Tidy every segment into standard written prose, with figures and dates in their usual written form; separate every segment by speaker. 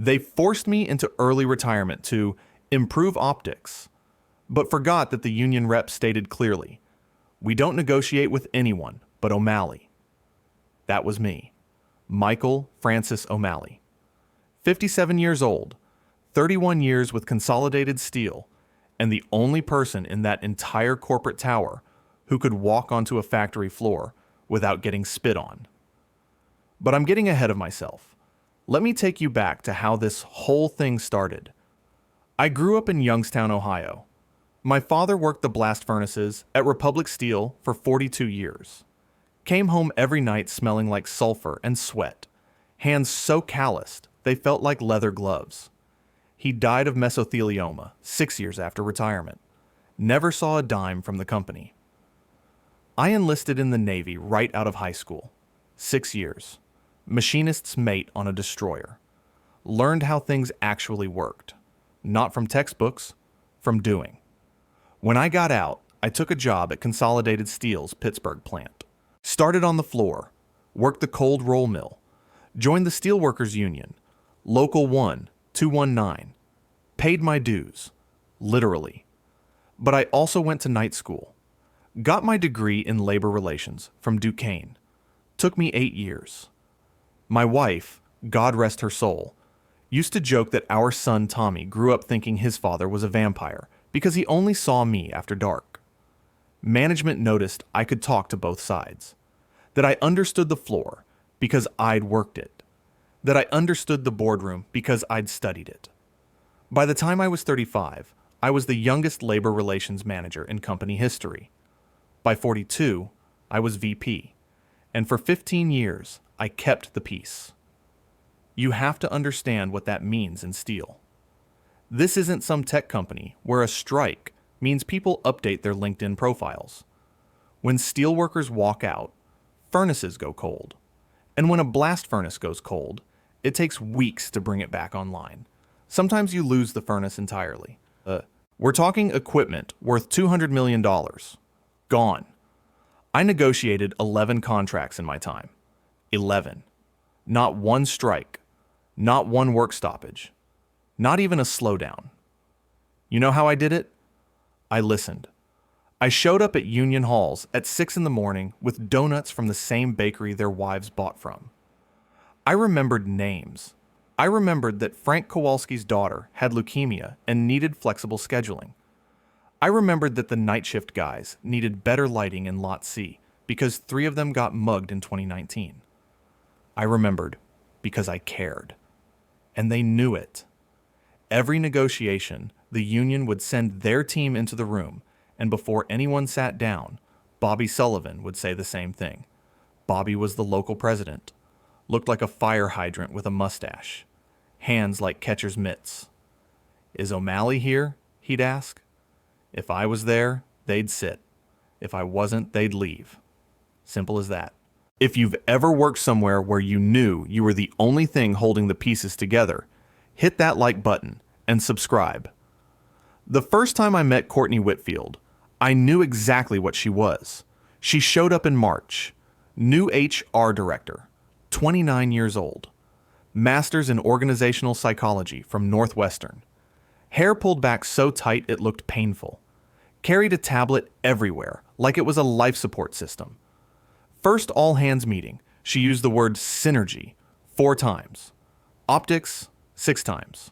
Speaker 1: They forced me into early retirement to improve optics, but forgot that the union rep stated clearly, "We don't negotiate with anyone but O'Malley." That was me, Michael Francis O'Malley. 57 years old, 31 years with Consolidated Steel, and the only person in that entire corporate tower who could walk onto a factory floor without getting spit on. But I'm getting ahead of myself. Let me take you back to how this whole thing started. I grew up in Youngstown, Ohio. My father worked the blast furnaces at Republic Steel for 42 years. Came home every night smelling like sulfur and sweat, hands so calloused they felt like leather gloves. He died of mesothelioma 6 years after retirement. Never saw a dime from the company. I enlisted in the Navy right out of high school. 6 years. Machinist's mate on a destroyer. Learned how things actually worked. Not from textbooks, from doing. When I got out, I took a job at Consolidated Steel's Pittsburgh plant. Started on the floor, worked the cold roll mill, joined the Steelworkers Union, Local 1, 219, paid my dues, literally. But I also went to night school. Got my degree in labor relations from Duquesne. Took me 8 years. My wife, God rest her soul, used to joke that our son Tommy grew up thinking his father was a vampire because he only saw me after dark. Management noticed I could talk to both sides, that I understood the floor because I'd worked it, that I understood the boardroom because I'd studied it. By the time I was 35, I was the youngest labor relations manager in company history. By 42, I was VP, and for 15 years, I kept the peace. You have to understand what that means in steel. This isn't some tech company where a strike means people update their LinkedIn profiles. When steelworkers walk out, furnaces go cold. And when a blast furnace goes cold, it takes weeks to bring it back online. Sometimes you lose the furnace entirely. We're talking equipment worth $200 million. Gone. I negotiated 11 contracts in my time. 11. Not one strike. Not one work stoppage. Not even a slowdown. You know how I did it? I listened. I showed up at union halls at 6 in the morning with donuts from the same bakery their wives bought from. I remembered names. I remembered that Frank Kowalski's daughter had leukemia and needed flexible scheduling. I remembered that the night shift guys needed better lighting in Lot C because 3 of them got mugged in 2019. I remembered because I cared. And they knew it. Every negotiation, the union would send their team into the room, and before anyone sat down, Bobby Sullivan would say the same thing. Bobby was the local president. Looked like a fire hydrant with a mustache. Hands like catcher's mitts. "Is O'Malley here?" he'd ask. If I was there, they'd sit. If I wasn't, they'd leave. Simple as that. If you've ever worked somewhere where you knew you were the only thing holding the pieces together, hit that like button and subscribe. The first time I met Courtney Whitfield, I knew exactly what she was. She showed up in March. New HR director, 29 years old. Master's in organizational psychology from Northwestern. Hair pulled back so tight it looked painful. Carried a tablet everywhere, like it was a life support system. First all-hands meeting, she used the word synergy 4 times. Optics, 6 times.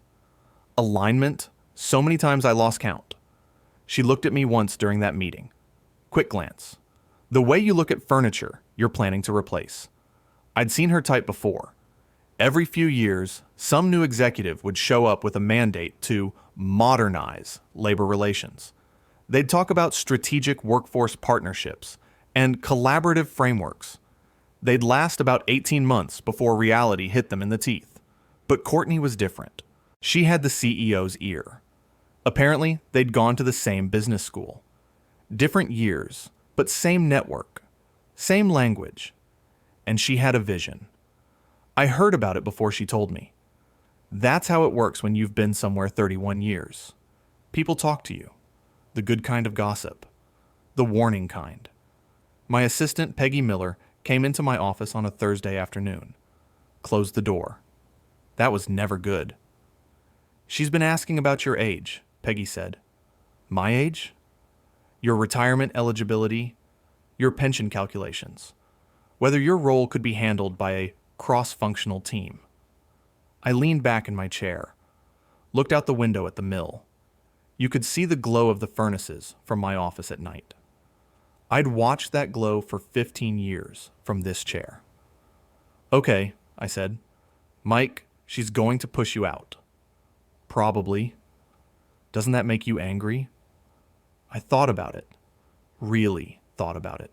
Speaker 1: Alignment, so many times I lost count. She looked at me once during that meeting. Quick glance. The way you look at furniture you're planning to replace. I'd seen her type before. Every few years, some new executive would show up with a mandate to modernize labor relations. They'd talk about strategic workforce partnerships and collaborative frameworks. They'd last about 18 months before reality hit them in the teeth. But Courtney was different. She had the CEO's ear. Apparently, they'd gone to the same business school. Different years, but same network, same language. And she had a vision. I heard about it before she told me. That's how it works when you've been somewhere 31 years. People talk to you. The good kind of gossip. The warning kind. My assistant, Peggy Miller, came into my office on a Thursday afternoon. Closed the door. That was never good. She's been asking about your age, Peggy said. My age? Your retirement eligibility, your pension calculations, whether your role could be handled by a cross-functional team. I leaned back in my chair, looked out the window at the mill. You could see the glow of the furnaces from my office at night. I'd watched that glow for 15 years from this chair. Okay, I said. Mike, she's going to push you out. Probably. Doesn't that make you angry? I thought about it. Really thought about it.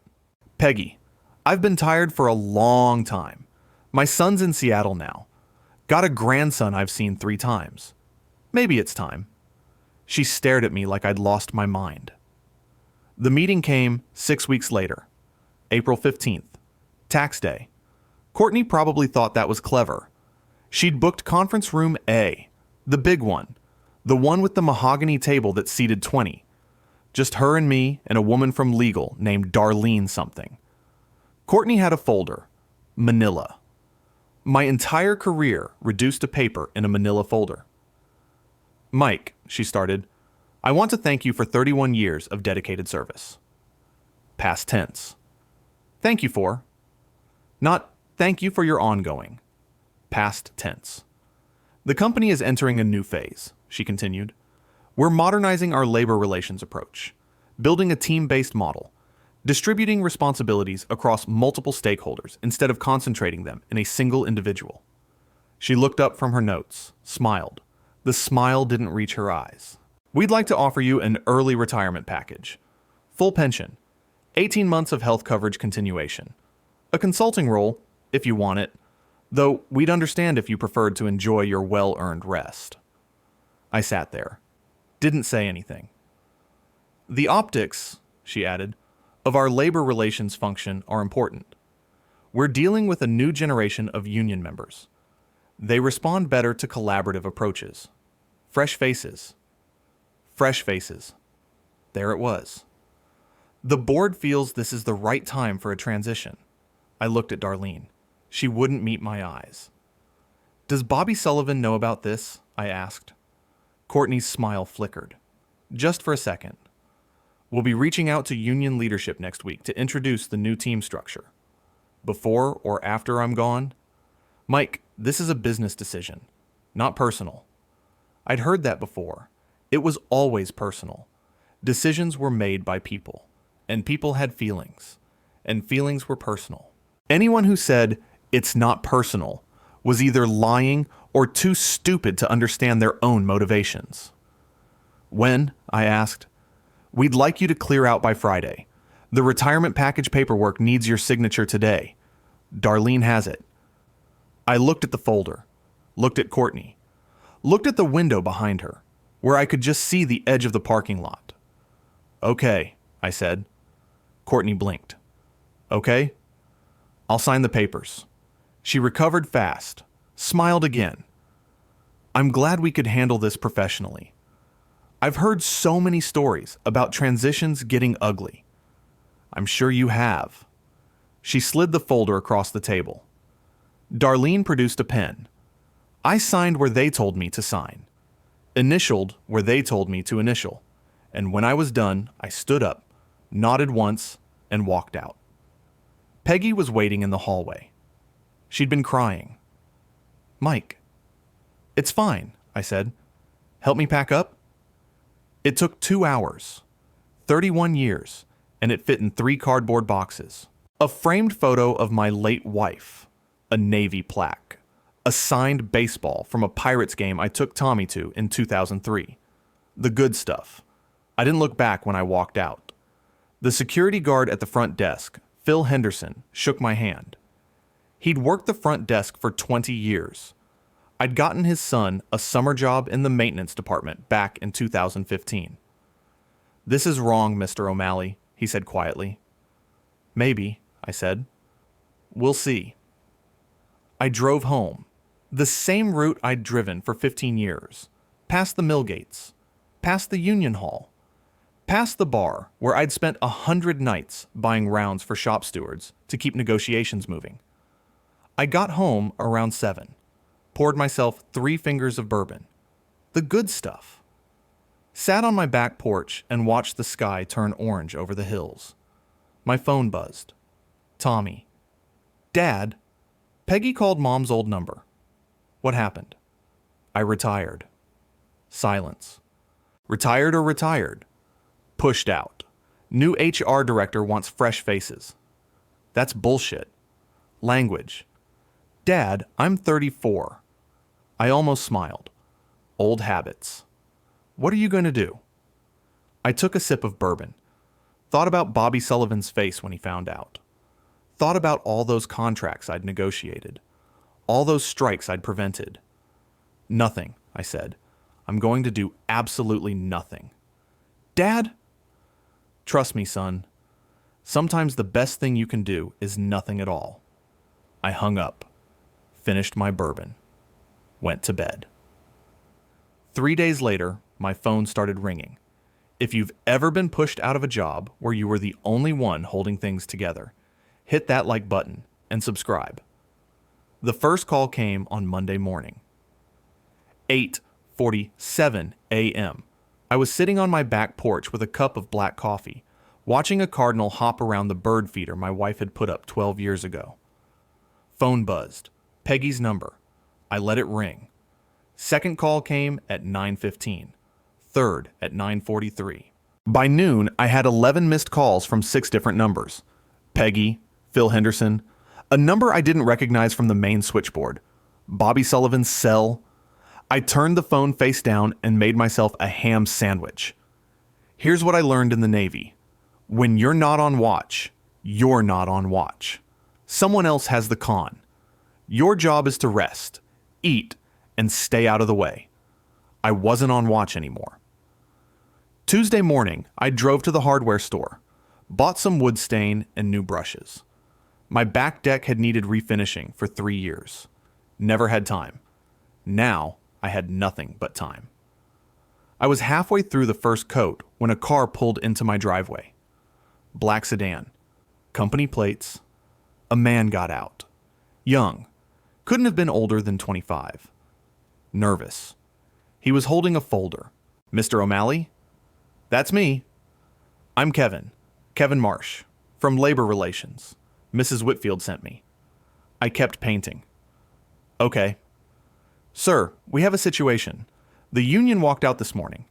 Speaker 1: Peggy, I've been tired for a long time. My son's in Seattle now. Got a grandson I've seen 3 times. Maybe it's time. She stared at me like I'd lost my mind. The meeting came 6 weeks later, April 15th, tax day. Courtney probably thought that was clever. She'd booked conference room A, the big one, the one with the mahogany table that seated 20. Just her and me and a woman from legal named Darlene something. Courtney had a folder, Manila. My entire career reduced to paper in a Manila folder. Mike, she started, I want to thank you for 31 years of dedicated service. Past tense. Thank you for. Not thank you for your ongoing. Past tense. The company is entering a new phase, she continued. We're modernizing our labor relations approach, building a team-based model, distributing responsibilities across multiple stakeholders instead of concentrating them in a single individual. She looked up from her notes, smiled. The smile didn't reach her eyes. We'd like to offer you an early retirement package. Full pension, 18 months of health coverage continuation. A consulting role, if you want it, though we'd understand if you preferred to enjoy your well-earned rest. I sat there. Didn't say anything. The optics, she added, of our labor relations function are important. We're dealing with a new generation of union members. They respond better to collaborative approaches. Fresh faces. Fresh faces. There it was. The board feels this is the right time for a transition. I looked at Darlene. She wouldn't meet my eyes. Does Bobby Sullivan know about this? I asked. Courtney's smile flickered. Just for a second. We'll be reaching out to union leadership next week to introduce the new team structure. Before or after I'm gone? Mike, this is a business decision, not personal. I'd heard that before. It was always personal. Decisions were made by people, and people had feelings, and feelings were personal. Anyone who said, it's not personal, was either lying or too stupid to understand their own motivations. When? I asked. We'd like you to clear out by Friday. The retirement package paperwork needs your signature today. Darlene has it. I looked at the folder, looked at Courtney, looked at the window behind her, where I could just see the edge of the parking lot. Okay, I said. Courtney blinked. Okay? I'll sign the papers. She recovered fast, smiled again. I'm glad we could handle this professionally. I've heard so many stories about transitions getting ugly. I'm sure you have. She slid the folder across the table. Darlene produced a pen. I signed where they told me to sign, initialed where they told me to initial, and when I was done, I stood up, nodded once, and walked out. Peggy was waiting in the hallway. She'd been crying. Mike. It's fine, I said. Help me pack up? It took 2 hours, 31 years, and it fit in 3 cardboard boxes. A framed photo of my late wife, a Navy plaque, a signed baseball from a Pirates game I took Tommy to in 2003. The good stuff. I didn't look back when I walked out. The security guard at the front desk, Phil Henderson, shook my hand. He'd worked the front desk for 20 years. I'd gotten his son a summer job in the maintenance department back in 2015. This is wrong, Mr. O'Malley, he said quietly. Maybe, I said. We'll see. I drove home, the same route I'd driven for 15 years, past the mill gates, past the union hall, past the bar where I'd spent 100 nights buying rounds for shop stewards to keep negotiations moving. I got home around 7. Poured myself 3 fingers of bourbon. The good stuff. Sat on my back porch and watched the sky turn orange over the hills. My phone buzzed. Tommy. Dad, Peggy called Mom's old number. What happened? I retired. Silence. Retired or retired? Pushed out. New HR director wants fresh faces. That's bullshit. Language. Dad, I'm 34. I almost smiled. Old habits. What are you going to do? I took a sip of bourbon. Thought about Bobby Sullivan's face when he found out. Thought about all those contracts I'd negotiated. All those strikes I'd prevented. Nothing, I said. I'm going to do absolutely nothing. Dad? Trust me, son. Sometimes the best thing you can do is nothing at all. I hung up, finished my bourbon, went to bed. 3 days later, my phone started ringing. If you've ever been pushed out of a job where you were the only one holding things together, hit that like button and subscribe. The first call came on Monday morning. 8:47 a.m. I was sitting on my back porch with a cup of black coffee, watching a cardinal hop around the bird feeder my wife had put up 12 years ago. Phone buzzed. Peggy's number. I let it ring. Second call came at 9:15. Third at 9:43. By noon, I had 11 missed calls from 6 different numbers. Peggy, Phil Henderson, a number I didn't recognize from the main switchboard, Bobby Sullivan's cell. I turned the phone face down and made myself a ham sandwich. Here's what I learned in the Navy. When you're not on watch, you're not on watch. Someone else has the con. Your job is to rest, eat, and stay out of the way. I wasn't on watch anymore. Tuesday morning, I drove to the hardware store, bought some wood stain and new brushes. My back deck had needed refinishing for 3 years. Never had time. Now, I had nothing but time. I was halfway through the first coat when a car pulled into my driveway. Black sedan. Company plates. A man got out. Young. Couldn't have been older than 25. Nervous. He was holding a folder. Mr. O'Malley? That's me. I'm Kevin. Kevin Marsh. From Labor Relations. Mrs. Whitfield sent me. I kept painting. Okay. Sir, we have a situation. The union walked out this morning.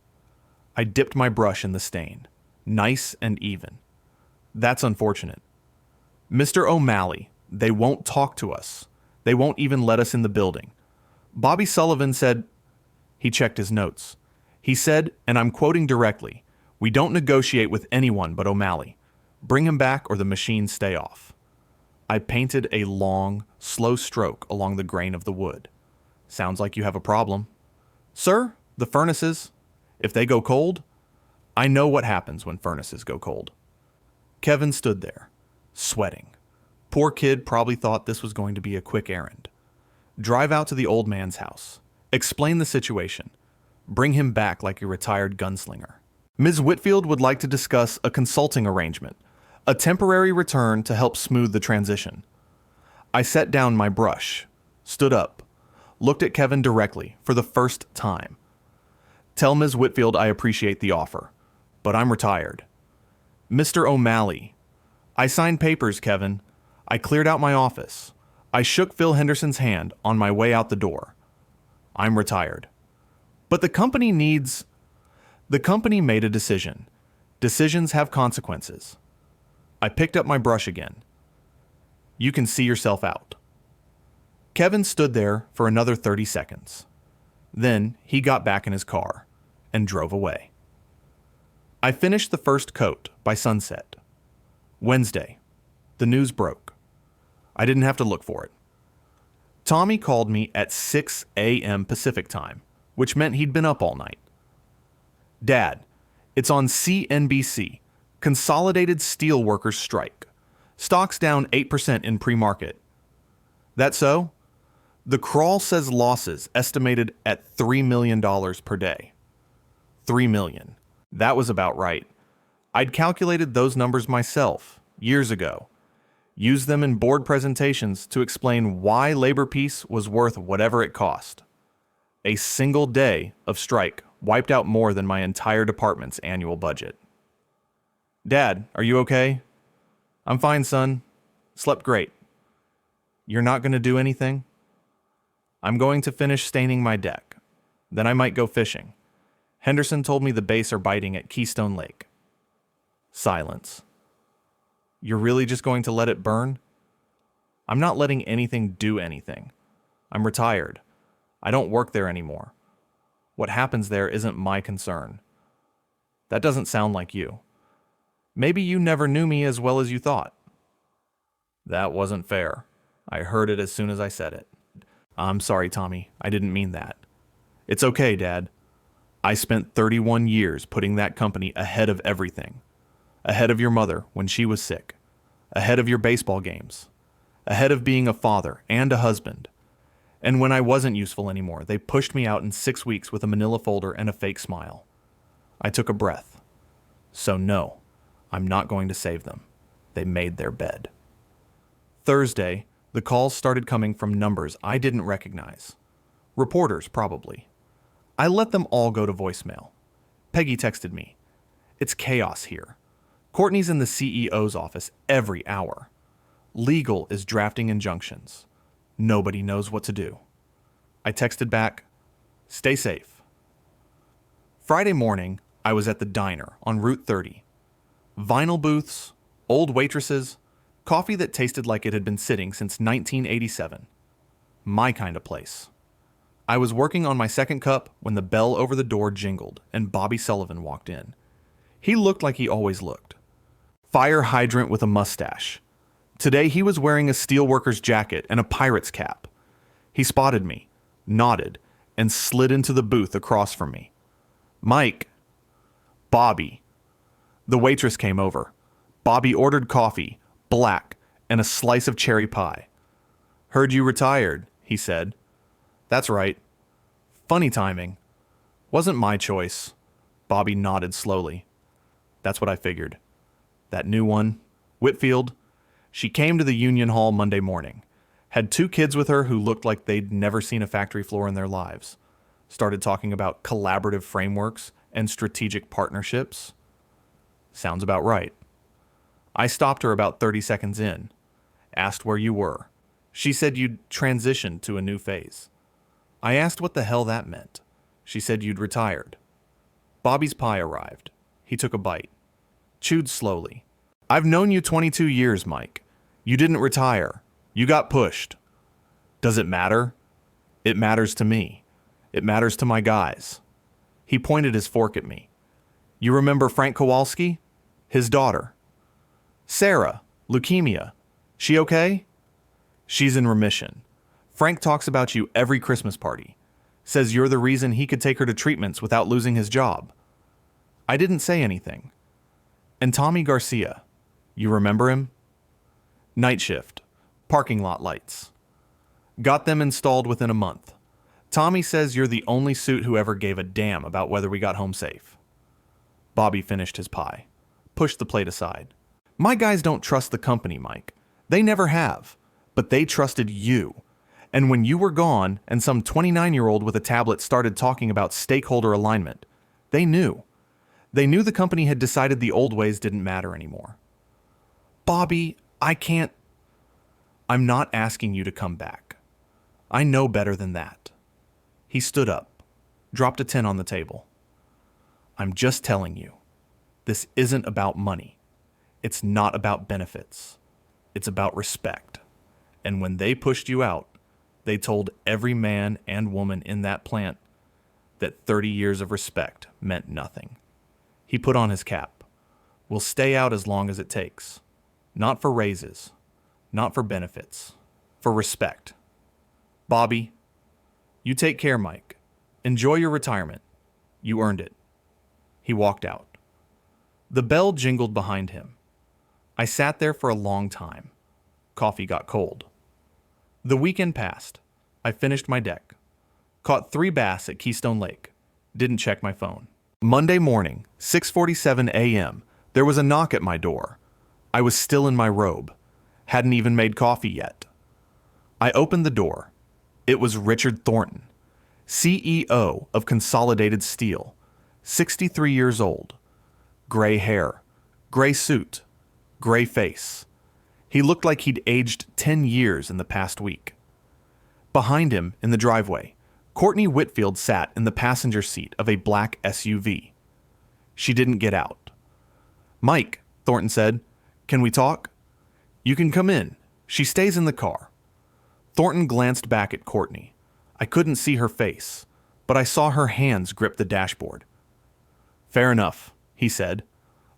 Speaker 1: I dipped my brush in the stain. Nice and even. That's unfortunate. Mr. O'Malley, they won't talk to us. They won't even let us in the building. Bobby Sullivan said... He checked his notes. He said, and I'm quoting directly, "We don't negotiate with anyone but O'Malley. Bring him back or the machines stay off." I painted a long, slow stroke along the grain of the wood. Sounds like you have a problem. Sir, the furnaces, if they go cold, I know what happens when furnaces go cold. Kevin stood there, sweating. Poor kid probably thought this was going to be a quick errand. Drive out to the old man's house. Explain the situation. Bring him back like a retired gunslinger. Ms. Whitfield would like to discuss a consulting arrangement, a temporary return to help smooth the transition. I set down my brush, stood up, looked at Kevin directly for the first time. Tell Ms. Whitfield I appreciate the offer, but I'm retired. Mr. O'Malley. I signed papers, Kevin. I cleared out my office. I shook Phil Henderson's hand on my way out the door. I'm retired. But the company needs... The company made a decision. Decisions have consequences. I picked up my brush again. You can see yourself out. Kevin stood there for another 30 seconds. Then he got back in his car and drove away. I finished the first coat by sunset. Wednesday. The news broke. I didn't have to look for it. Tommy called me at 6 a.m. Pacific time, which meant he'd been up all night. Dad, it's on CNBC. Consolidated Steelworkers strike. Stocks down 8% in pre-market. That so? The crawl says losses estimated at $3 million per day. $3 million. That was about right. I'd calculated those numbers myself, years ago. Used them in board presentations to explain why labor peace was worth whatever it cost. A single day of strike wiped out more than my entire department's annual budget. Dad, are you okay? I'm fine, son. Slept great. You're not going to do anything? I'm going to finish staining my deck. Then I might go fishing. Henderson told me the base are biting at Keystone Lake. Silence. You're really just going to let it burn? I'm not letting anything do anything. I'm retired. I don't work there anymore. What happens there isn't my concern. That doesn't sound like you. Maybe you never knew me as well as you thought. That wasn't fair. I heard it as soon as I said it. I'm sorry, Tommy. I didn't mean that. It's okay, Dad. I spent 31 years putting that company ahead of everything. Ahead of your mother when she was sick. Ahead of your baseball games. Ahead of being a father and a husband. And when I wasn't useful anymore, they pushed me out in 6 weeks with a manila folder and a fake smile. I took a breath. So no, I'm not going to save them. They made their bed. Thursday, the calls started coming from numbers I didn't recognize. Reporters, probably. I let them all go to voicemail. Peggy texted me. It's chaos here. Courtney's in the CEO's office every hour. Legal is drafting injunctions. Nobody knows what to do. I texted back, stay safe. Friday morning, I was at the diner on Route 30. Vinyl booths, old waitresses, coffee that tasted like it had been sitting since 1987. My kind of place. I was working on my second cup when the bell over the door jingled and Bobby Sullivan walked in. He looked like he always looked. Fire hydrant with a mustache. Today he was wearing a steelworker's jacket and a pirate's cap. He spotted me, nodded, and slid into the booth across from me. Mike. Bobby. The waitress came over. Bobby ordered coffee, black, and a slice of cherry pie. Heard you retired, he said. That's right. Funny timing. Wasn't my choice. Bobby nodded slowly. That's what I figured. That new one, Whitfield, she came to the Union Hall Monday morning. Had 2 kids with her who looked like they'd never seen a factory floor in their lives. Started talking about collaborative frameworks and strategic partnerships. Sounds about right. I stopped her about 30 seconds in. Asked where you were. She said you'd transitioned to a new phase. I asked what the hell that meant. She said you'd retired. Bobby's pie arrived. He took a bite. Chewed slowly. I've known you 22 years, Mike. You didn't retire. You got pushed. Does it matter? It matters to me. It matters to my guys. He pointed his fork at me. You remember Frank Kowalski? His daughter. Sarah, leukemia. She okay? She's in remission. Frank talks about you every Christmas party. Says you're the reason he could take her to treatments without losing his job. I didn't say anything. And Tommy Garcia. You remember him? Night shift. Parking lot lights. Got them installed within a month. Tommy says you're the only suit who ever gave a damn about whether we got home safe. Bobby finished his pie. Pushed the plate aside. My guys don't trust the company, Mike. They never have. But they trusted you. And when you were gone and some 29-year-old with a tablet started talking about stakeholder alignment, they knew. They knew the company had decided the old ways didn't matter anymore. Bobby, I can't. I'm not asking you to come back. I know better than that. He stood up, dropped a 10 on the table. I'm just telling you, this isn't about money. It's not about benefits. It's about respect. And when they pushed you out, they told every man and woman in that plant that 30 years of respect meant nothing. He put on his cap. We'll stay out as long as it takes. Not for raises. Not for benefits. For respect. Bobby, you take care, Mike. Enjoy your retirement. You earned it. He walked out. The bell jingled behind him. I sat there for a long time. Coffee got cold. The weekend passed. I finished my deck. Caught 3 bass at Keystone Lake. Didn't check my phone. Monday morning, 6:47 a.m., there was a knock at my door. I was still in my robe. Hadn't even made coffee yet. I opened the door. It was Richard Thornton. CEO of Consolidated Steel, 63 years old, gray hair, gray suit, gray face. He looked like he'd aged 10 years in the past week. Behind him, in the driveway, Courtney Whitfield sat in the passenger seat of a black SUV. She didn't get out. "Mike," Thornton said, "can we talk?" "You can come in. She stays in the car." Thornton glanced back at Courtney. I couldn't see her face, but I saw her hands grip the dashboard. "Fair enough," he said.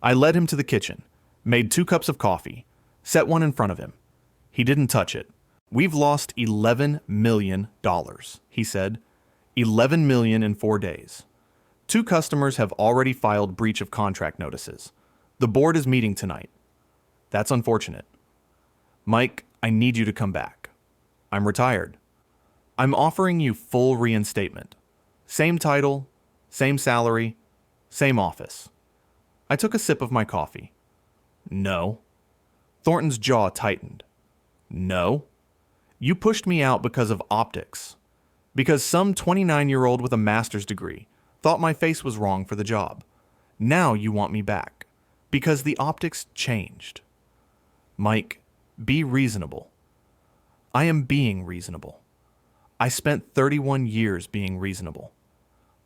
Speaker 1: I led him to the kitchen, made 2 cups of coffee, set one in front of him. He didn't touch it. "We've lost $11 million, he said. $11 million in 4 days. 2 customers have already filed breach of contract notices. The board is meeting tonight. That's unfortunate. Mike, I need you to come back. I'm retired. I'm offering you full reinstatement. Same title, same salary, same office." I took a sip of my coffee. "No." Thornton's jaw tightened. "No. You pushed me out because of optics. Because some 29-year-old with a master's degree thought my face was wrong for the job. Now you want me back. Because the optics changed. Mike, be reasonable." I am being reasonable. I spent 31 years being reasonable.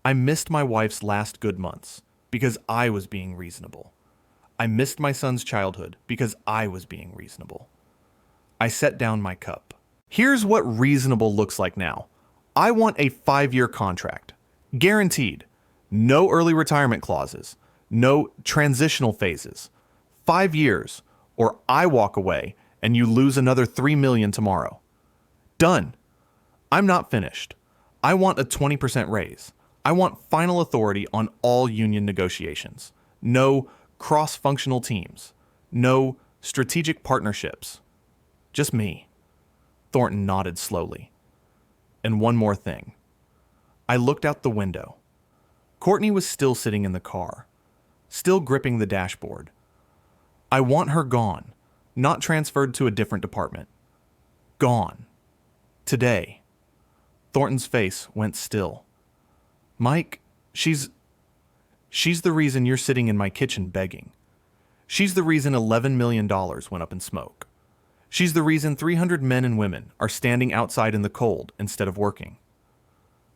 Speaker 1: I missed my wife's last good months because I was being reasonable. I missed my son's childhood because I was being reasonable. I set down my cup. Here's what reasonable looks like now. I want a 5-year contract. Guaranteed. No early retirement clauses. No transitional phases. 5 years, or I walk away and you lose another $3 million tomorrow. Done. I'm not finished. I want a 20% raise. I want final authority on all union negotiations. No cross-functional teams. No strategic partnerships. Just me. Thornton nodded slowly. And one more thing. I looked out the window. Courtney was still sitting in the car, still gripping the dashboard. I want her gone, not transferred to a different department. Gone. Today. Thornton's face went still. Mike, she's the reason you're sitting in my kitchen begging. She's the reason $11 million went up in smoke. She's the reason 300 men and women are standing outside in the cold instead of working.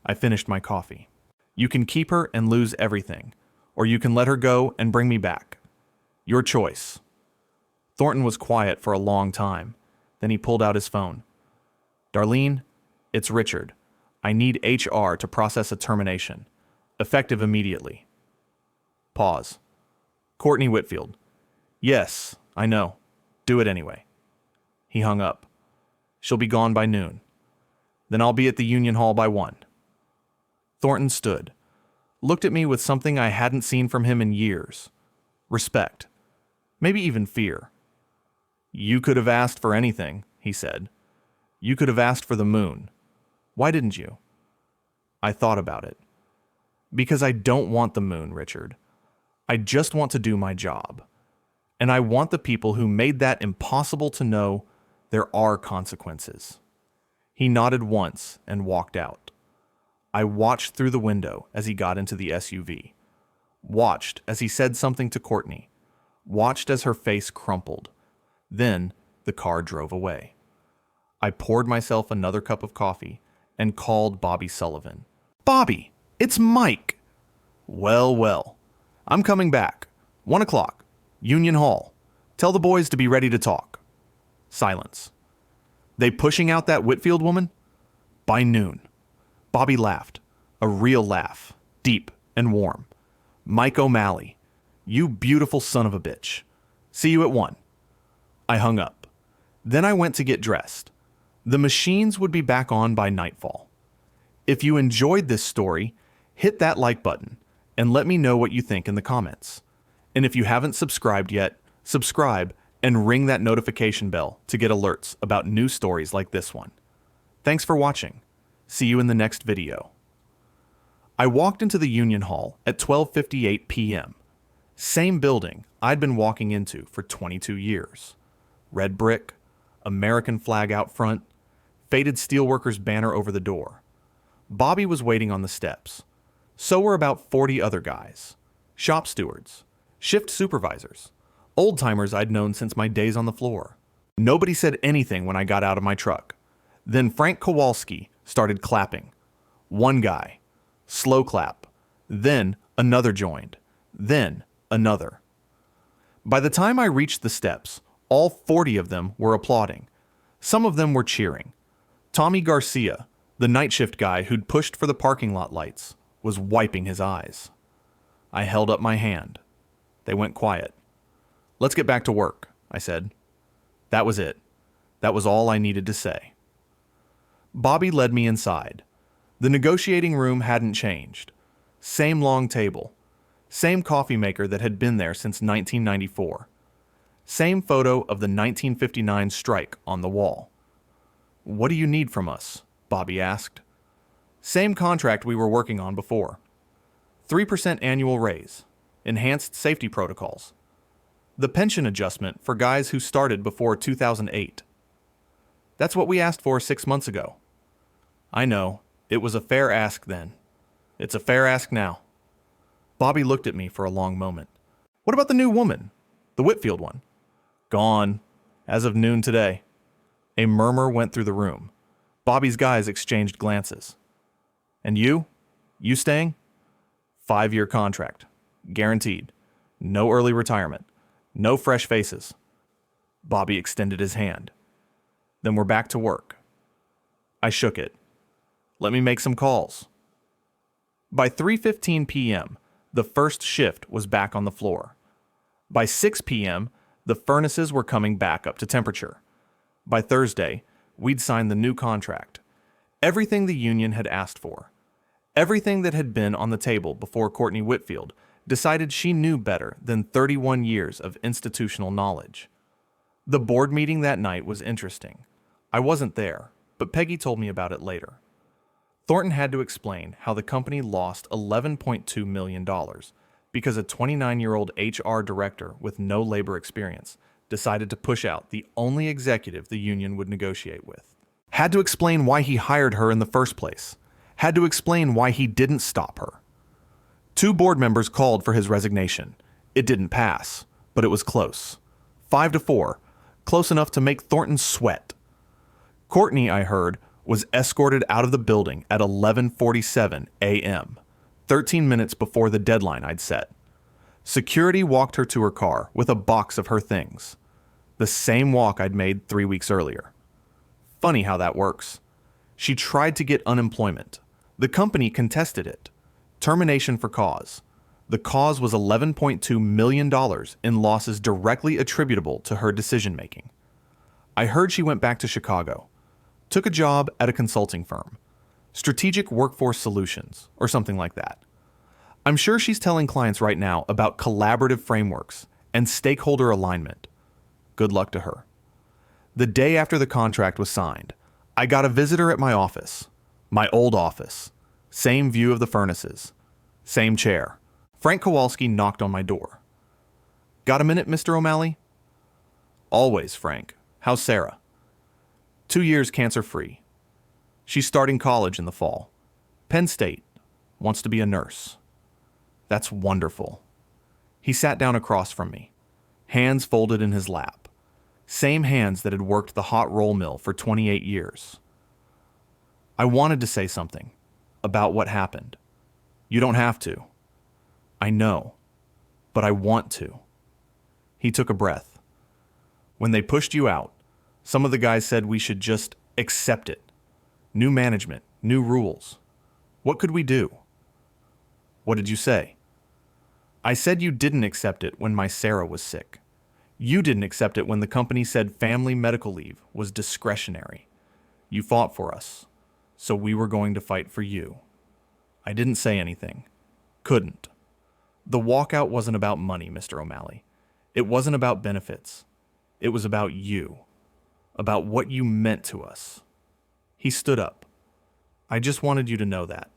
Speaker 1: I finished my coffee. You can keep her and lose everything, or you can let her go and bring me back. Your choice. Thornton was quiet for a long time. Then he pulled out his phone. Darlene, it's Richard. I need HR to process a termination. Effective immediately. Pause. Courtney Whitfield. Yes, I know. Do it anyway. He hung up. She'll be gone by noon. Then I'll be at the Union Hall by 1. Thornton stood, looked at me with something I hadn't seen from him in years. Respect. Maybe even fear. You could have asked for anything, he said. You could have asked for the moon. Why didn't you? I thought about it. Because I don't want the moon, Richard. I just want to do my job. And I want the people who made that impossible to know there are consequences. He nodded once and walked out. I watched through the window as he got into the SUV. Watched as he said something to Courtney. Watched as her face crumpled. Then the car drove away. I poured myself another cup of coffee and called Bobby Sullivan. Bobby, it's Mike. Well, well. I'm coming back. 1 o'clock. Union Hall. Tell the boys to be ready to talk. Silence. They pushing out that Whitfield woman? By noon. Bobby laughed. A real laugh. Deep and warm. Mike O'Malley. You beautiful son of a bitch. See you at 1. I hung up. Then I went to get dressed. The machines would be back on by nightfall. If you enjoyed this story, hit that like button and let me know what you think in the comments. And if you haven't subscribed yet, subscribe and ring that notification bell to get alerts about new stories like this one. Thanks for watching. See you in the next video. I walked into the Union Hall at 12:58 p.m. Same building I'd been walking into for 22 years. Red brick, American flag out front, faded steelworkers banner over the door. Bobby was waiting on the steps. So were about 40 other guys. Shop stewards, shift supervisors, old-timers I'd known since my days on the floor. Nobody said anything when I got out of my truck. Then Frank Kowalski started clapping. One guy. Slow clap. Then another joined. Then another. By the time I reached the steps, all 40 of them were applauding. Some of them were cheering. Tommy Garcia, the night shift guy who'd pushed for the parking lot lights, was wiping his eyes. I held up my hand. They went quiet. "Let's get back to work," I said. That was it. That was all I needed to say. Bobby led me inside. The negotiating room hadn't changed. Same long table. Same coffee maker that had been there since 1994. Same photo of the 1959 strike on the wall. "What do you need from us?" Bobby asked. Same contract we were working on before. 3% annual raise. Enhanced safety protocols. The pension adjustment for guys who started before 2008. That's what we asked for 6 months ago. I know. It was a fair ask then. It's a fair ask now. Bobby looked at me for a long moment. What about the new woman? The Whitfield one? Gone. As of noon today. A murmur went through the room. Bobby's guys exchanged glances. And you? You staying? 5-year contract. Guaranteed. No early retirement. No fresh faces. Bobby extended his hand. Then we're back to work. I shook it. Let me make some calls. By 3:15 p.m., the first shift was back on the floor. By 6 p.m., the furnaces were coming back up to temperature. By Thursday, we'd signed the new contract. Everything the union had asked for. Everything that had been on the table before Courtney Whitfield decided she knew better than 31 years of institutional knowledge. The board meeting that night was interesting. I wasn't there, but Peggy told me about it later. Thornton had to explain how the company lost $11.2 million because a 29-year-old HR director with no labor experience decided to push out the only executive the union would negotiate with. Had to explain why he hired her in the first place. Had to explain why he didn't stop her. 2 board members called for his resignation. It didn't pass, but it was close. 5-4, close enough to make Thornton sweat. Courtney, I heard, was escorted out of the building at 11:47 a.m., 13 minutes before the deadline I'd set. Security walked her to her car with a box of her things. The same walk I'd made 3 weeks earlier. Funny how that works. She tried to get unemployment. The company contested it. Termination for cause. The cause was $11.2 million in losses directly attributable to her decision-making. I heard she went back to Chicago. Took a job at a consulting firm. Strategic Workforce Solutions, or something like that. I'm sure she's telling clients right now about collaborative frameworks and stakeholder alignment. Good luck to her. The day after the contract was signed, I got a visitor at my office. My old office. Same view of the furnaces. Same chair. Frank Kowalski knocked on my door. Got a minute, Mr. O'Malley? Always, Frank. How's Sarah? 2 years cancer-free. She's starting college in the fall. Penn State. Wants to be a nurse. That's wonderful. He sat down across from me, hands folded in his lap. Same hands that had worked the hot roll mill for 28 years. I wanted to say something about what happened. You don't have to. I know, but I want to. He took a breath. When they pushed you out, some of the guys said we should just accept it. New management, new rules. What could we do? What did you say? I said you didn't accept it when my Sarah was sick. You didn't accept it when the company said family medical leave was discretionary. You fought for us, so we were going to fight for you. I didn't say anything. Couldn't. The walkout wasn't about money, Mr. O'Malley. It wasn't about benefits. It was about you. About what you meant to us. He stood up. I just wanted you to know that.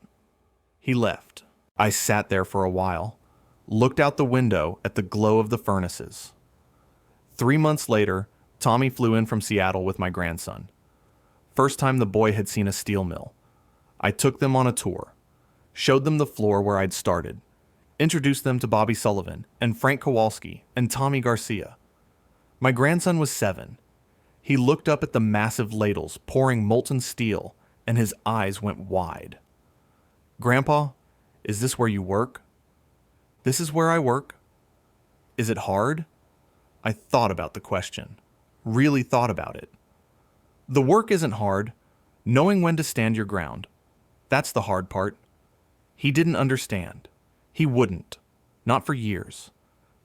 Speaker 1: He left. I sat there for a while, looked out the window at the glow of the furnaces. 3 months later, Tommy flew in from Seattle with my grandson. First time the boy had seen a steel mill. I took them on a tour, showed them the floor where I'd started, introduced them to Bobby Sullivan and Frank Kowalski and Tommy Garcia. My grandson was 7. He looked up at the massive ladles pouring molten steel, and his eyes went wide. "Grandpa, is this where you work?" "This is where I work." "Is it hard?" I thought about the question. Really thought about it. "The work isn't hard. Knowing when to stand your ground. That's the hard part." He didn't understand. He wouldn't. Not for years.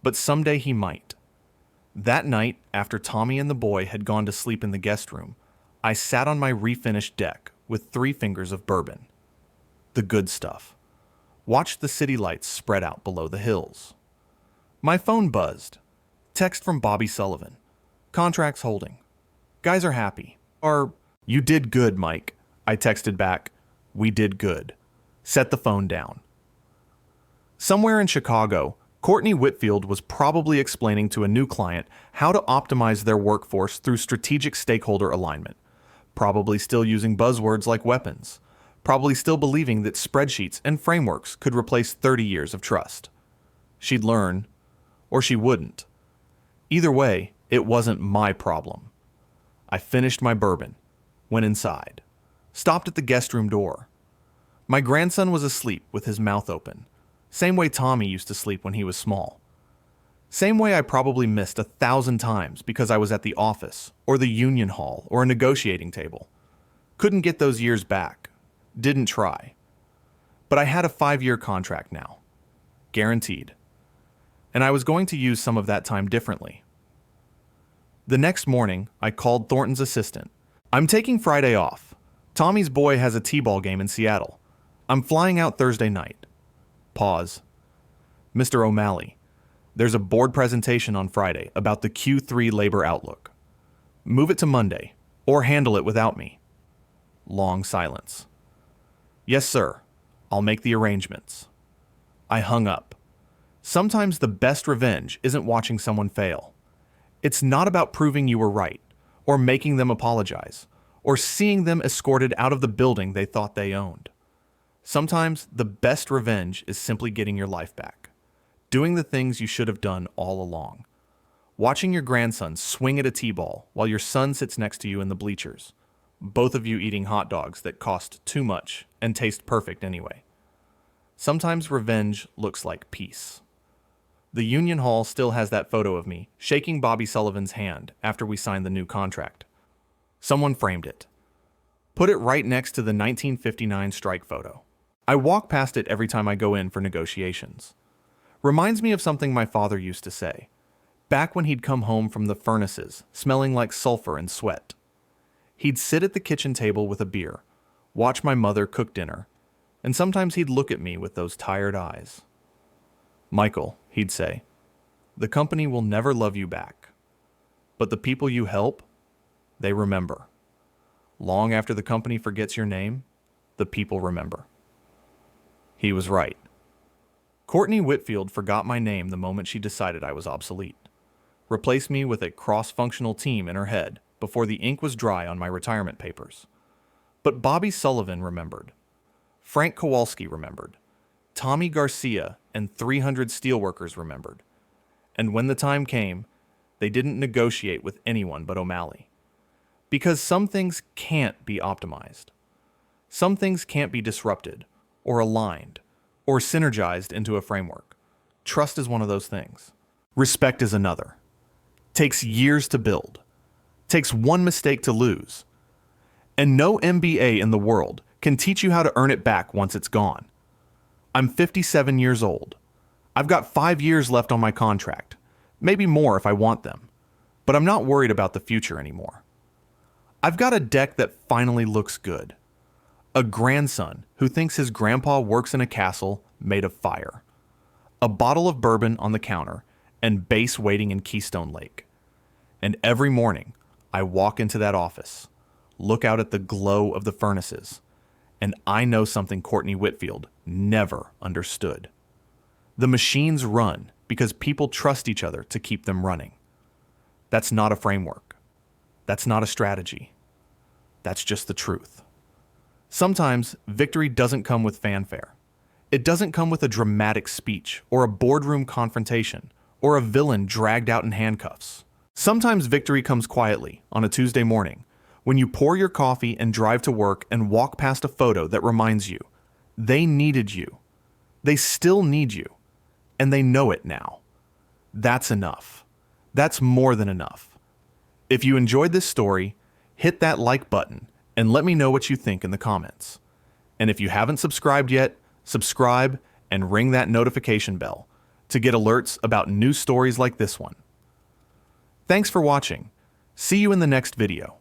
Speaker 1: But someday he might. That night, after Tommy and the boy had gone to sleep in the guest room, I sat on my refinished deck with 3 fingers of bourbon. The good stuff. Watched the city lights spread out below the hills. My phone buzzed. Text from Bobby Sullivan. "Contract's holding. Guys are happy." Or, "You did good, Mike." I texted back, "We did good." Set the phone down. Somewhere in Chicago, Courtney Whitfield was probably explaining to a new client how to optimize their workforce through strategic stakeholder alignment. Probably still using buzzwords like weapons. Probably still believing that spreadsheets and frameworks could replace 30 years of trust. She'd learn, or she wouldn't. Either way, it wasn't my problem. I finished my bourbon, went inside, stopped at the guest room door. My grandson was asleep with his mouth open. Same way Tommy used to sleep when he was small. Same way I probably missed 1,000 times because I was at the office, or the union hall, or a negotiating table. Couldn't get those years back. Didn't try. But I had a 5-year contract now. Guaranteed. And I was going to use some of that time differently. The next morning, I called Thornton's assistant. "I'm taking Friday off. Tommy's boy has a t-ball game in Seattle. I'm flying out Thursday night." Pause. "Mr. O'Malley, there's a board presentation on Friday about the Q3 labor outlook. Move it to Monday, or handle it without me." Long silence. "Yes, sir. I'll make the arrangements." I hung up. Sometimes the best revenge isn't watching someone fail. It's not about proving you were right, or making them apologize, or seeing them escorted out of the building they thought they owned. Sometimes the best revenge is simply getting your life back. Doing the things you should have done all along. Watching your grandson swing at a t-ball while your son sits next to you in the bleachers. Both of you eating hot dogs that cost too much and taste perfect anyway. Sometimes revenge looks like peace. The Union Hall still has that photo of me shaking Bobby Sullivan's hand after we signed the new contract. Someone framed it. Put it right next to the 1959 strike photo. I walk past it every time I go in for negotiations. Reminds me of something my father used to say, back when he'd come home from the furnaces, smelling like sulfur and sweat. He'd sit at the kitchen table with a beer, watch my mother cook dinner, and sometimes he'd look at me with those tired eyes. "Michael," he'd say, "the company will never love you back. But the people you help, they remember. Long after the company forgets your name, the people remember." He was right. Courtney Whitfield forgot my name the moment she decided I was obsolete. Replaced me with a cross-functional team in her head before the ink was dry on my retirement papers. But Bobby Sullivan remembered. Frank Kowalski remembered. Tommy Garcia and 300 steelworkers remembered. And when the time came, they didn't negotiate with anyone but O'Malley. Because some things can't be optimized. Some things can't be disrupted, or aligned, or synergized into a framework. Trust is one of those things. Respect is another. Takes years to build. Takes one mistake to lose. And no MBA in the world can teach you how to earn it back once it's gone. I'm 57 years old. I've got 5 years left on my contract, maybe more if I want them, but I'm not worried about the future anymore. I've got a deck that finally looks good. A grandson who thinks his grandpa works in a castle made of fire. A bottle of bourbon on the counter and base waiting in Keystone Lake. And every morning, I walk into that office, look out at the glow of the furnaces, and I know something Courtney Whitfield never understood. The machines run because people trust each other to keep them running. That's not a framework. That's not a strategy. That's just the truth. Sometimes victory doesn't come with fanfare. It doesn't come with a dramatic speech or a boardroom confrontation or a villain dragged out in handcuffs. Sometimes victory comes quietly on a Tuesday morning when you pour your coffee and drive to work and walk past a photo that reminds you they needed you. They still need you, and they know it now. That's enough. That's more than enough. If you enjoyed this story, hit that like button and let me know what you think in the comments. And if you haven't subscribed yet, subscribe and ring that notification bell to get alerts about new stories like this one. Thanks for watching. See you in the next video.